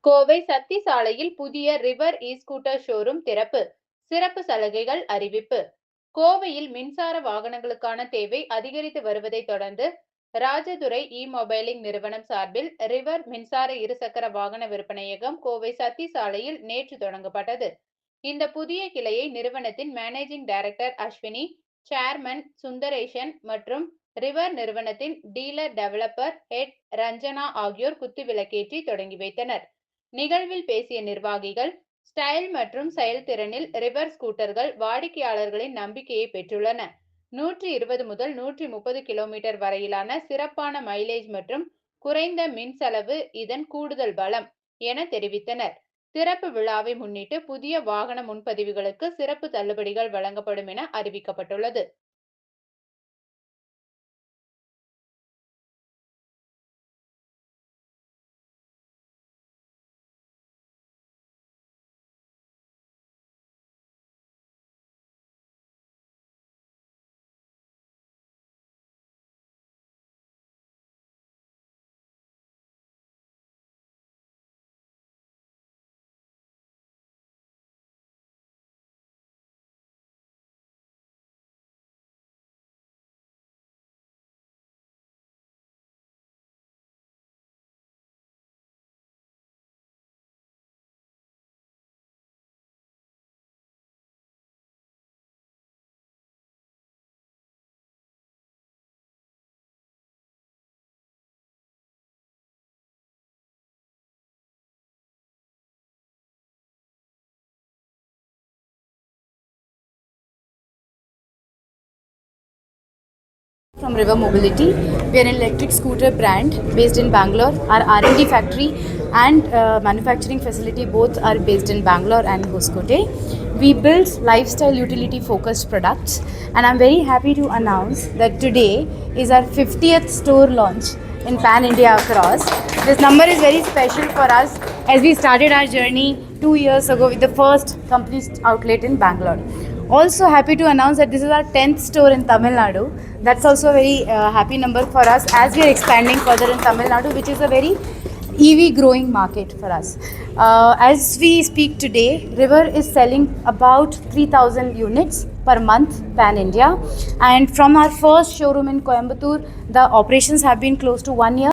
கோவை சத்தி சாலையில் புதிய river இ-ஸ்கூட்டர் showroom திறப்பு. சிறப்பு சலுகைகள் அறிவிப்பு. கோவையில் மின்சார வாகனங்களுக்கான தேவை அதிகரித்து வருவதை தொடர்ந்து ராஜதுரை இ-மொபைலிங் நிறுவனம் சார்பில் ரிவர் மின்சார இருசக்கர வாகன விற்பனையகம் கோவை சத்தி சாலையில் நேற்று தொடங்கப்பட்டது. இந்த புதிய கிளையை நிறுவனத்தின் managing director Ashwini, chairman Sundaresan மற்றும் ரிவர் நிறுவனத்தின் டீலர் டெவலப்பர் ஹெட் ரஞ்சனா ஆகியோர் குத்துவிளக்கேற்றி தொடங்கி வைத்தனர். நிகழ்வில் பேசிய நிர்வாகிகள், ஸ்டைல் மற்றும் செயல்திறனில் ரிவர் ஸ்கூட்டர்கள் வாடிக்கையாளர்களின் நம்பிக்கையை பெற்றுள்ளன. 120 முதல் 130 கிலோமீட்டர் வரையிலான சிறப்பான மைலேஜ் மற்றும் குறைந்த மின் செலவு இதன் கூடுதல் பலம் என தெரிவித்தனர். திறப்பு விழாவை முன்னிட்டு புதிய வாகன முன்பதிவுகளுக்கு சிறப்பு தள்ளுபடிகள் வழங்கப்படும் என அறிவிக்கப்பட்டுள்ளது. From River Mobility. We are an electric scooter brand based in Bangalore. Our R&D factory and manufacturing facility both are based in Bangalore and Hoskote. We build lifestyle utility focused products, and I'm very happy to announce that today is our 50th store launch in Pan India across. This number is very special for us as we started our journey 2 years ago with the first company outlet in Bangalore. Also happy to announce that this is our 10th store in Tamil Nadu. That's also a very happy number for us as we are expanding further in Tamil Nadu, which is a very EV growing market for us. As we speak today, River is selling about 3,000 units per month pan India, and from our first showroom in Coimbatore, the operations have been close to 1 year.